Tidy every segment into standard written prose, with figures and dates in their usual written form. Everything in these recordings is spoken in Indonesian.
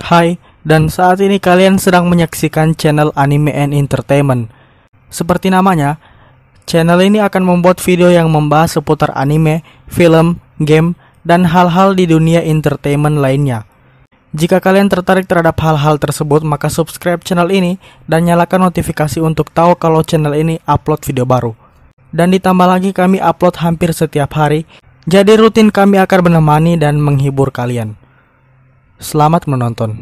Hai, dan saat ini kalian sedang menyaksikan channel Anime and Entertainment. Seperti namanya, channel ini akan membuat video yang membahas seputar anime, film, game, dan hal-hal di dunia entertainment lainnya. Jika kalian tertarik terhadap hal-hal tersebut, maka subscribe channel ini dan nyalakan notifikasi untuk tahu kalau channel ini upload video baru. Dan ditambah lagi kami upload hampir setiap hari, jadi rutin kami akan menemani dan menghibur kalian. Selamat menonton.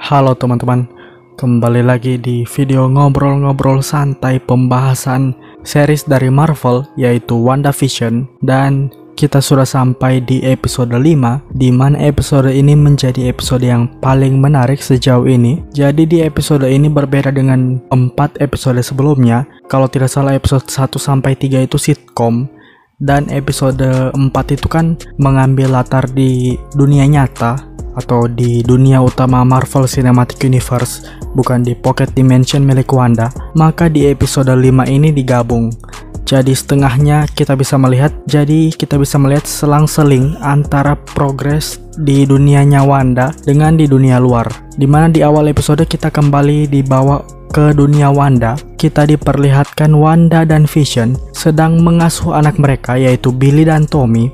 Halo teman-teman, kembali lagi di video ngobrol-ngobrol santai pembahasan series dari Marvel yaitu WandaVision. Dan kita sudah sampai di episode 5, di mana episode ini menjadi episode yang paling menarik sejauh ini. Jadi di episode ini berbeda dengan 4 episode sebelumnya. Kalau tidak salah episode 1-3 itu sitcom, dan episode 4 itu kan mengambil latar di dunia nyata atau di dunia utama Marvel Cinematic Universe, bukan di Pocket Dimension milik Wanda. Maka di episode 5 ini digabung. Jadi setengahnya kita bisa melihat, selang-seling antara progres di dunianya Wanda dengan di dunia luar. Dimana di awal episode kita kembali dibawa ke dunia Wanda. Kita diperlihatkan Wanda dan Vision sedang mengasuh anak mereka yaitu Billy dan Tommy.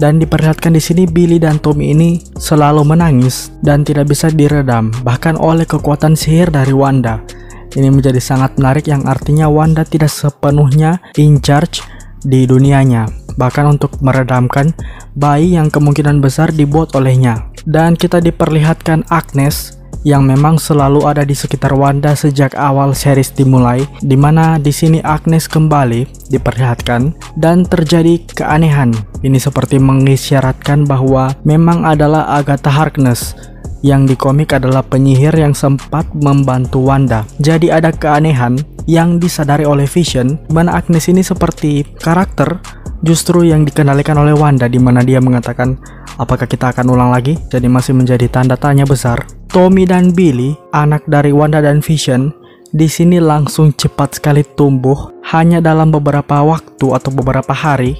Dan diperlihatkan di sini Billy dan Tommy ini selalu menangis dan tidak bisa diredam bahkan oleh kekuatan sihir dari Wanda. Ini menjadi sangat menarik, yang artinya Wanda tidak sepenuhnya in charge di dunianya, bahkan untuk meredamkan bayi yang kemungkinan besar dibuat olehnya. Dan kita diperlihatkan Agnes yang memang selalu ada di sekitar Wanda sejak awal series dimulai, dimana di sini Agnes kembali diperlihatkan dan terjadi keanehan. Ini seperti mengisyaratkan bahwa memang adalah Agatha Harkness yang di komik adalah penyihir yang sempat membantu Wanda. Jadi ada keanehan yang disadari oleh Vision, mana Agnes ini seperti karakter justru yang dikendalikan oleh Wanda, dimana dia mengatakan apakah kita akan ulang lagi? Jadi masih menjadi tanda tanya besar. Tommy dan Billy, anak dari Wanda dan Vision, di sini langsung cepat sekali tumbuh. Hanya dalam beberapa waktu atau beberapa hari,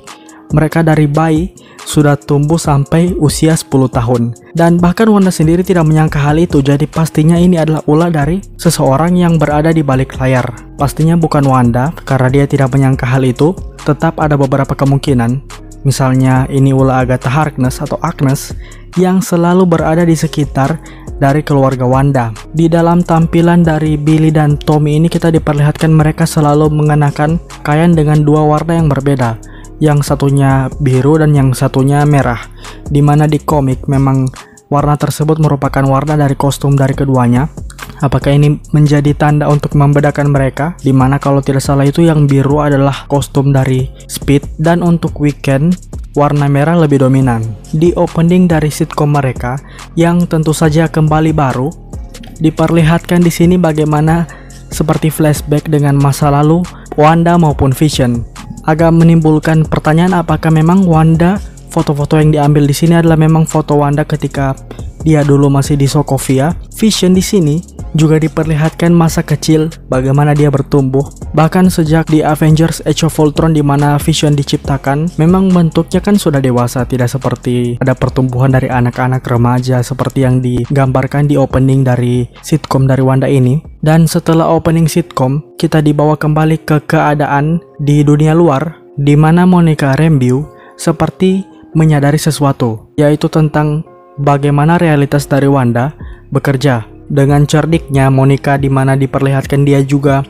mereka dari bayi sudah tumbuh sampai usia 10 tahun. Dan bahkan Wanda sendiri tidak menyangka hal itu. Jadi pastinya ini adalah ulah dari seseorang yang berada di balik layar. Pastinya bukan Wanda, karena dia tidak menyangka hal itu. Tetap ada beberapa kemungkinan. Misalnya ini ulah Agatha Harkness atau Agnes yang selalu berada di sekitar dari keluarga Wanda. Di dalam tampilan dari Billy dan Tommy ini kita diperlihatkan mereka selalu mengenakan pakaian dengan dua warna yang berbeda. Yang satunya biru dan yang satunya merah, dimana di komik memang warna tersebut merupakan warna dari kostum dari keduanya. Apakah ini menjadi tanda untuk membedakan mereka? Dimana kalau tidak salah itu yang biru adalah kostum dari Speed, dan untuk Weekend warna merah lebih dominan. Di opening dari sitcom mereka yang tentu saja kembali baru, diperlihatkan di sini bagaimana seperti flashback dengan masa lalu Wanda maupun Vision. Agak menimbulkan pertanyaan apakah memang Wanda, foto-foto yang diambil di sini adalah memang foto Wanda ketika dia dulu masih di Sokovia. Vision di sini juga diperlihatkan masa kecil, bagaimana dia bertumbuh. Bahkan sejak di Avengers Age of Ultron di mana Vision diciptakan, memang bentuknya kan sudah dewasa, tidak seperti ada pertumbuhan dari anak-anak remaja seperti yang digambarkan di opening dari sitcom dari Wanda ini. Dan setelah opening sitcom, kita dibawa kembali ke keadaan di dunia luar, di mana Monica Rambeau seperti menyadari sesuatu, yaitu tentang bagaimana realitas dari Wanda bekerja. Dengan cerdiknya Monica, di mana diperlihatkan dia juga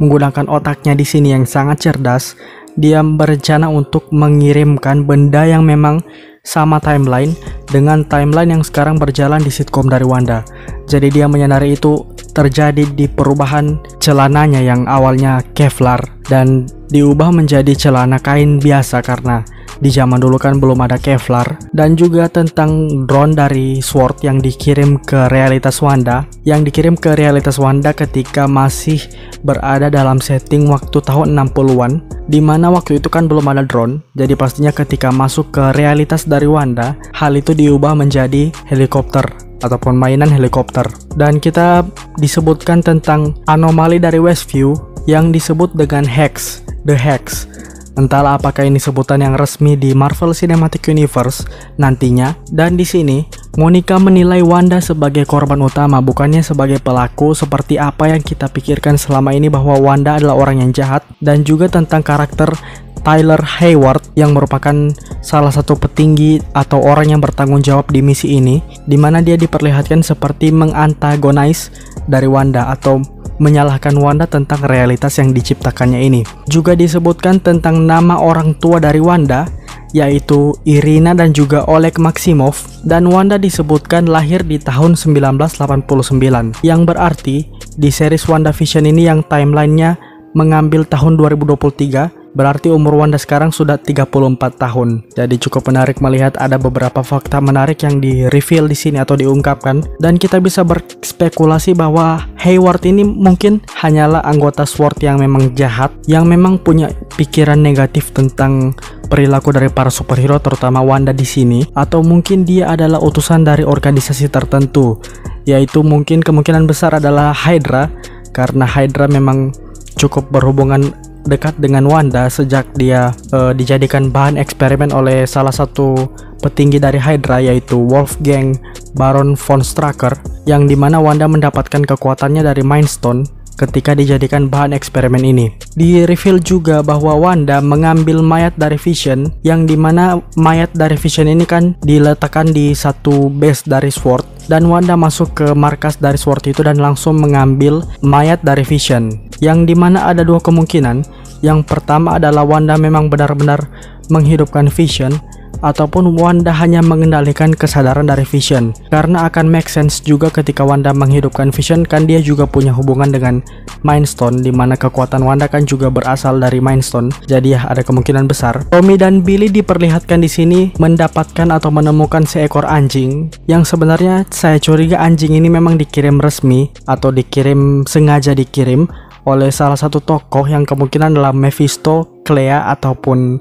menggunakan otaknya di sini yang sangat cerdas, dia berencana untuk mengirimkan benda yang memang sama timeline dengan timeline yang sekarang berjalan di sitcom dari Wanda. Jadi dia menyadari itu terjadi di perubahan celananya yang awalnya Kevlar dan diubah menjadi celana kain biasa karena di zaman dulu kan belum ada Kevlar. Dan juga tentang drone dari SWORD yang dikirim ke realitas Wanda, ketika masih berada dalam setting waktu tahun 60-an, dimana waktu itu kan belum ada drone. Jadi pastinya ketika masuk ke realitas dari Wanda, hal itu diubah menjadi helikopter ataupun mainan helikopter. Dan kita disebutkan tentang anomali dari Westview yang disebut dengan Hex, The Hex. Entahlah apakah ini sebutan yang resmi di Marvel Cinematic Universe nantinya. Dan di sini Monica menilai Wanda sebagai korban utama, bukannya sebagai pelaku seperti apa yang kita pikirkan selama ini bahwa Wanda adalah orang yang jahat, dan juga tentang karakter Tyler Hayward yang merupakan salah satu petinggi atau orang yang bertanggung jawab di misi ini, di mana dia diperlihatkan seperti mengantagonize dari Wanda atau menyalahkan Wanda tentang realitas yang diciptakannya ini. Juga disebutkan tentang nama orang tua dari Wanda, yaitu Irina dan juga Oleg Maximov, dan Wanda disebutkan lahir di tahun 1989, yang berarti di series WandaVision ini yang timelinenya mengambil tahun 2023, berarti umur Wanda sekarang sudah 34 tahun. Jadi cukup menarik melihat ada beberapa fakta menarik yang di-reveal di sini atau diungkapkan, dan kita bisa berspekulasi bahwa Hayward ini mungkin hanyalah anggota SWORD yang memang jahat, yang memang punya pikiran negatif tentang perilaku dari para superhero, terutama Wanda di sini, atau mungkin dia adalah utusan dari organisasi tertentu, yaitu mungkin kemungkinan besar adalah Hydra, karena Hydra memang cukup berhubungan dekat dengan Wanda sejak dia dijadikan bahan eksperimen oleh salah satu petinggi dari Hydra, yaitu Wolfgang Baron von Strucker, yang dimana Wanda mendapatkan kekuatannya dari Mind Stone ketika dijadikan bahan eksperimen ini. Di-reveal juga bahwa Wanda mengambil mayat dari Vision, yang dimana mayat dari Vision ini kan diletakkan di satu base dari SWORD, dan Wanda masuk ke markas dari SWORD itu dan langsung mengambil mayat dari Vision, yang dimana ada dua kemungkinan. Yang pertama adalah Wanda memang benar-benar menghidupkan Vision, ataupun Wanda hanya mengendalikan kesadaran dari Vision, karena akan make sense juga ketika Wanda menghidupkan Vision, kan dia juga punya hubungan dengan Mind Stone, dimana kekuatan Wanda kan juga berasal dari Mind Stone. Jadi ya ada kemungkinan besar Tommy dan Billy diperlihatkan di sini mendapatkan atau menemukan seekor anjing, yang sebenarnya saya curiga anjing ini memang dikirim resmi atau sengaja dikirim oleh salah satu tokoh yang kemungkinan adalah Mephisto, Clea, ataupun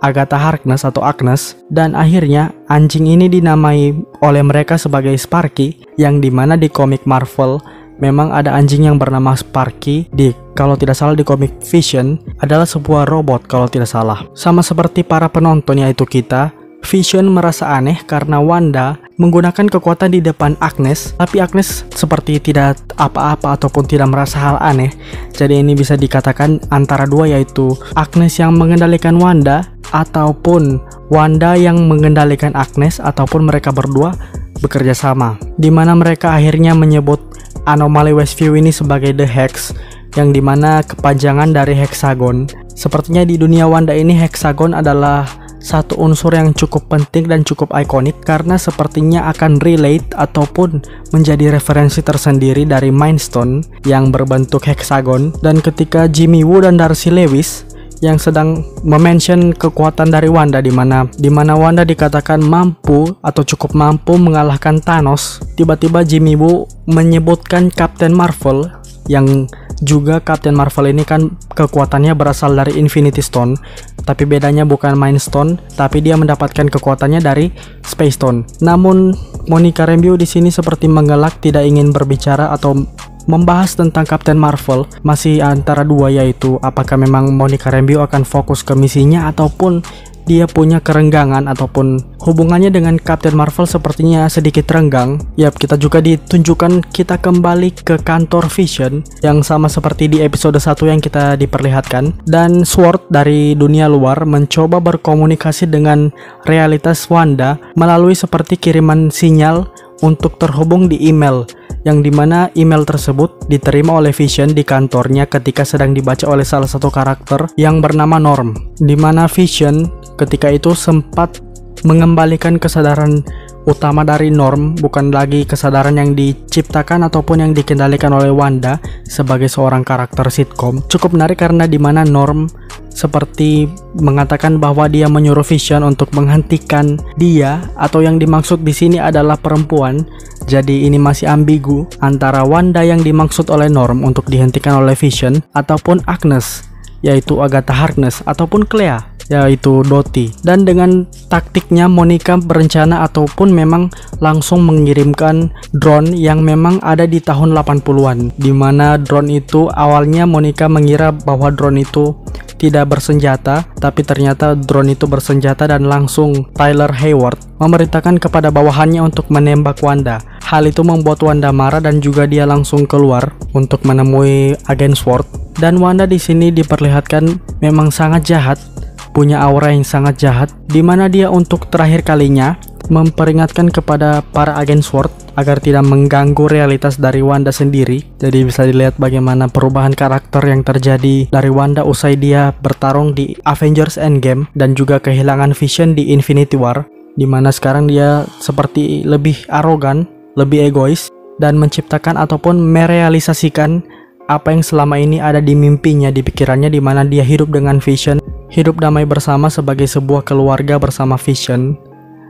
Agatha Harkness atau Agnes, dan akhirnya anjing ini dinamai oleh mereka sebagai Sparky, yang dimana di komik Marvel memang ada anjing yang bernama Sparky. Kalau tidak salah di komik Vision adalah sebuah robot kalau tidak salah. Sama seperti para penonton yaitu kita, Vision merasa aneh karena Wanda menggunakan kekuatan di depan Agnes, tapi Agnes seperti tidak apa-apa ataupun tidak merasa hal aneh. Jadi ini bisa dikatakan antara dua, yaitu Agnes yang mengendalikan Wanda ataupun Wanda yang mengendalikan Agnes, ataupun mereka berdua bekerja sama, dimana mereka akhirnya menyebut anomali Westview ini sebagai The Hex, yang dimana kepanjangan dari heksagon. Sepertinya di dunia Wanda ini heksagon adalah satu unsur yang cukup penting dan cukup ikonik, karena sepertinya akan relate ataupun menjadi referensi tersendiri dari Mind Stone yang berbentuk heksagon. Dan ketika Jimmy Woo dan Darcy Lewis yang sedang memention kekuatan dari Wanda, dimana Wanda dikatakan mampu atau cukup mampu mengalahkan Thanos, tiba-tiba Jimmy Woo menyebutkan Captain Marvel, yang juga Captain Marvel ini kan kekuatannya berasal dari Infinity Stone, tapi bedanya bukan Mind Stone, tapi dia mendapatkan kekuatannya dari Space Stone. Namun Monica Rambeau di sini seperti mengelak, tidak ingin berbicara atau membahas tentang Captain Marvel. Masih antara dua, yaitu apakah memang Monica Rambeau akan fokus ke misinya ataupun dia punya kerenggangan, ataupun hubungannya dengan Captain Marvel sepertinya sedikit renggang. Yap, kita juga ditunjukkan kita kembali ke kantor Vision yang sama seperti di episode 1 yang kita diperlihatkan, dan SWORD dari dunia luar mencoba berkomunikasi dengan realitas Wanda melalui seperti kiriman sinyal untuk terhubung di email, yang dimana email tersebut diterima oleh Vision di kantornya ketika sedang dibaca oleh salah satu karakter yang bernama Norm, dimana Vision ketika itu sempat mengembalikan kesadaran utama dari Norm, bukan lagi kesadaran yang diciptakan ataupun yang dikendalikan oleh Wanda sebagai seorang karakter sitcom. Cukup menarik karena dimana Norm seperti mengatakan bahwa dia menyuruh Vision untuk menghentikan dia, atau yang dimaksud di sini adalah perempuan. Jadi ini masih ambigu antara Wanda yang dimaksud oleh Norm untuk dihentikan oleh Vision ataupun Agnes, yaitu Agatha Harkness, ataupun Clea yaitu Dottie. Dan dengan taktiknya Monica berencana ataupun memang langsung mengirimkan drone yang memang ada di tahun 80-an, dimana drone itu awalnya Monica mengira bahwa drone itu tidak bersenjata, tapi ternyata drone itu bersenjata dan langsung Tyler Hayward memerintahkan kepada bawahannya untuk menembak Wanda. Hal itu membuat Wanda marah dan juga dia langsung keluar untuk menemui agen SWORD. Dan Wanda di sini diperlihatkan memang sangat jahat, punya aura yang sangat jahat, dimana dia untuk terakhir kalinya memperingatkan kepada para agen SWORD agar tidak mengganggu realitas dari Wanda sendiri. Jadi bisa dilihat bagaimana perubahan karakter yang terjadi dari Wanda usai dia bertarung di Avengers Endgame dan juga kehilangan Vision di Infinity War, dimana sekarang dia seperti lebih arogan, lebih egois, dan menciptakan ataupun merealisasikan apa yang selama ini ada di mimpinya, di pikirannya, dimana dia hidup dengan Vision, hidup damai bersama sebagai sebuah keluarga bersama Vision,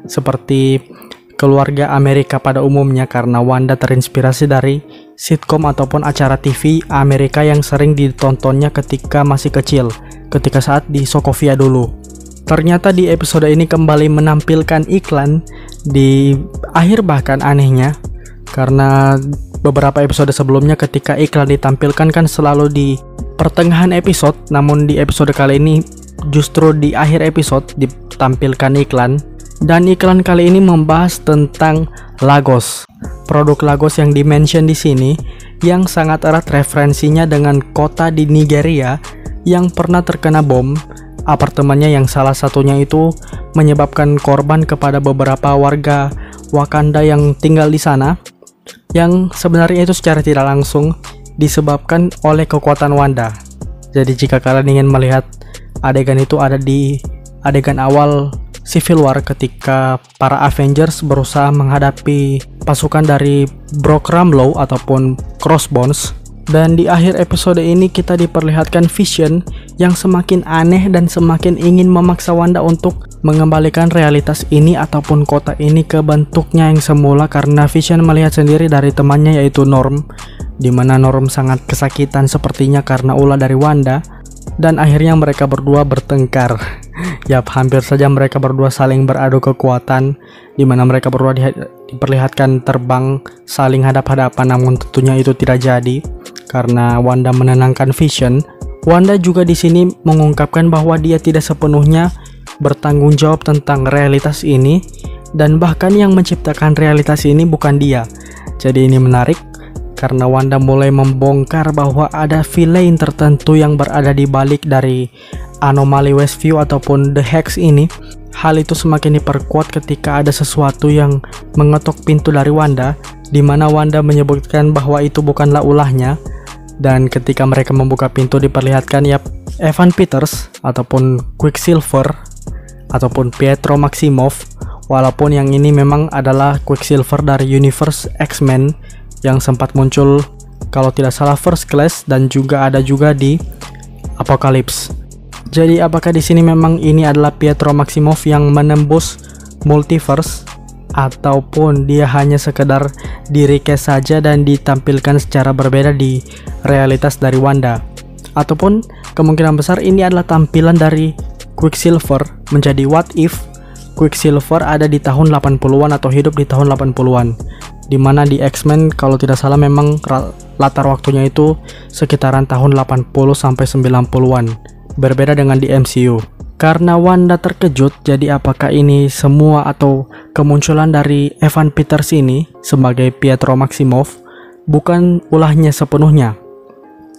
seperti keluarga Amerika pada umumnya, karena Wanda terinspirasi dari sitkom ataupun acara TV Amerika yang sering ditontonnya ketika masih kecil, ketika saat di Sokovia dulu. Ternyata di episode ini kembali menampilkan iklan di akhir, bahkan anehnya, karena beberapa episode sebelumnya ketika iklan ditampilkan kan selalu di pertengahan episode, namun di episode kali ini justru di akhir episode ditampilkan iklan. Dan iklan kali ini membahas tentang Lagos. Produk Lagos yang dimention di sini yang sangat erat referensinya dengan kota di Nigeria yang pernah terkena bom apartemennya, yang salah satunya itu menyebabkan korban kepada beberapa warga Wakanda yang tinggal di sana, yang sebenarnya itu secara tidak langsung disebabkan oleh kekuatan Wanda. Jadi jika kalian ingin melihat adegan itu, ada di adegan awal Civil War ketika para Avengers berusaha menghadapi pasukan dari Brock Ramlow ataupun Crossbones. Dan di akhir episode ini kita diperlihatkan Vision yang semakin aneh dan semakin ingin memaksa Wanda untuk mengembalikan realitas ini ataupun kota ini ke bentuknya yang semula, karena Vision melihat sendiri dari temannya yaitu Norm, dimana Norm sangat kesakitan sepertinya karena ulah dari Wanda. Dan akhirnya mereka berdua bertengkar. Yap, hampir saja mereka berdua saling beradu kekuatan, dimana mereka berdua diperlihatkan terbang saling hadap-hadapan, namun tentunya itu tidak jadi karena Wanda menenangkan Vision. Wanda juga di sini mengungkapkan bahwa dia tidak sepenuhnya bertanggung jawab tentang realitas ini, dan bahkan yang menciptakan realitas ini bukan dia. Jadi ini menarik karena Wanda mulai membongkar bahwa ada villain tertentu yang berada di balik dari anomali Westview ataupun The Hex ini. Hal itu semakin diperkuat ketika ada sesuatu yang mengetok pintu dari Wanda, di mana Wanda menyebutkan bahwa itu bukanlah ulahnya. Dan ketika mereka membuka pintu diperlihatkan Evan Peters ataupun Quicksilver ataupun Pietro Maximoff, walaupun yang ini memang adalah Quicksilver dari Universe X-Men yang sempat muncul kalau tidak salah First Class dan juga ada juga di Apocalypse. Jadi apakah di sini memang ini adalah Pietro Maximoff yang menembus multiverse, ataupun dia hanya sekedar di recast saja dan ditampilkan secara berbeda di realitas dari Wanda? Ataupun kemungkinan besar ini adalah tampilan dari Quicksilver menjadi what if Quicksilver ada di tahun 80-an atau hidup di tahun 80-an, dimana di X-Men kalau tidak salah memang latar waktunya itu sekitaran tahun 80 sampai 90-an, berbeda dengan di MCU. Karena Wanda terkejut, jadi apakah ini semua atau kemunculan dari Evan Peters ini sebagai Pietro Maximoff bukan ulahnya sepenuhnya?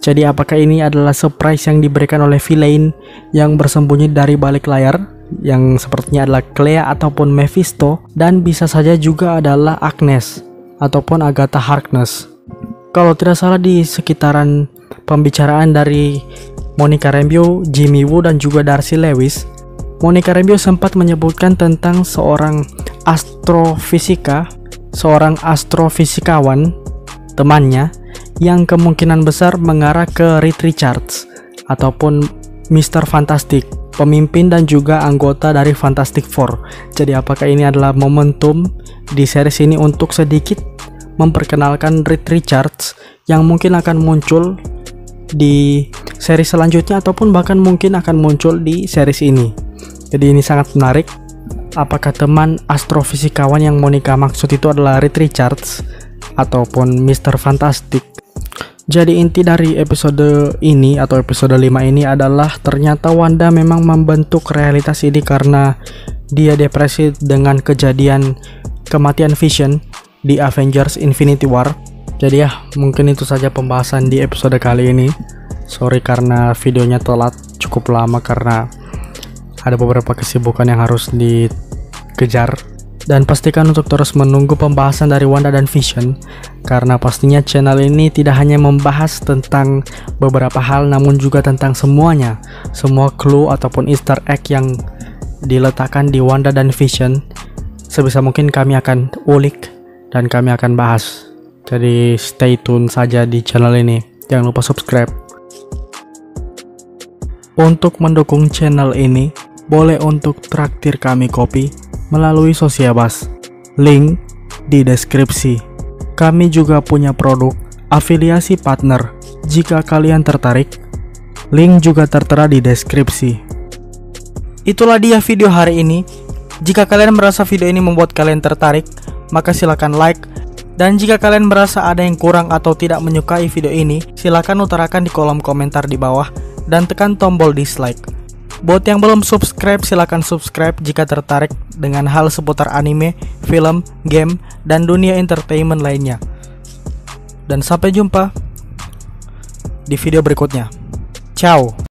Jadi apakah ini adalah surprise yang diberikan oleh villain yang bersembunyi dari balik layar, yang sepertinya adalah Clea ataupun Mephisto, dan bisa saja juga adalah Agnes ataupun Agatha Harkness. Kalau tidak salah di sekitaran pembicaraan dari Monica Rambeau, Jimmy Woo, dan juga Darcy Lewis, Monica Rambeau sempat menyebutkan tentang seorang astrofisikawan temannya yang kemungkinan besar mengarah ke Reed Richards ataupun Mr. Fantastic, pemimpin dan juga anggota dari Fantastic Four. Jadi apakah ini adalah momentum di series ini untuk sedikit memperkenalkan Reed Richards yang mungkin akan muncul di series selanjutnya ataupun bahkan mungkin akan muncul di series ini? Jadi ini sangat menarik. Apakah teman astrofisikawan yang Monica maksud itu adalah Reed Richards ataupun Mr. Fantastic? Jadi inti dari episode ini atau episode 5 ini adalah ternyata Wanda memang membentuk realitas ini karena dia depresi dengan kejadian kematian Vision di Avengers Infinity War. Jadi ya, mungkin itu saja pembahasan di episode kali ini. Sorry karena videonya telat cukup lama karena ada beberapa kesibukan yang harus dikejar. Dan pastikan untuk terus menunggu pembahasan dari Wanda dan Vision, karena pastinya channel ini tidak hanya membahas tentang beberapa hal, namun juga tentang semuanya. Semua clue ataupun easter egg yang diletakkan di Wanda dan Vision, sebisa mungkin kami akan ulik dan kami akan bahas. Jadi stay tune saja di channel ini. Jangan lupa subscribe. Untuk mendukung channel ini, boleh untuk traktir kami kopi melalui Sosiabas, link di deskripsi. Kami juga punya produk afiliasi partner. Jika kalian tertarik, link juga tertera di deskripsi. Itulah dia video hari ini. Jika kalian merasa video ini membuat kalian tertarik, maka silakan like. Dan jika kalian merasa ada yang kurang atau tidak menyukai video ini, silakan utarakan di kolom komentar di bawah dan tekan tombol dislike. Buat yang belum subscribe, silakan subscribe jika tertarik dengan hal seputar anime, film, game, dan dunia entertainment lainnya. Dan sampai jumpa di video berikutnya. Ciao.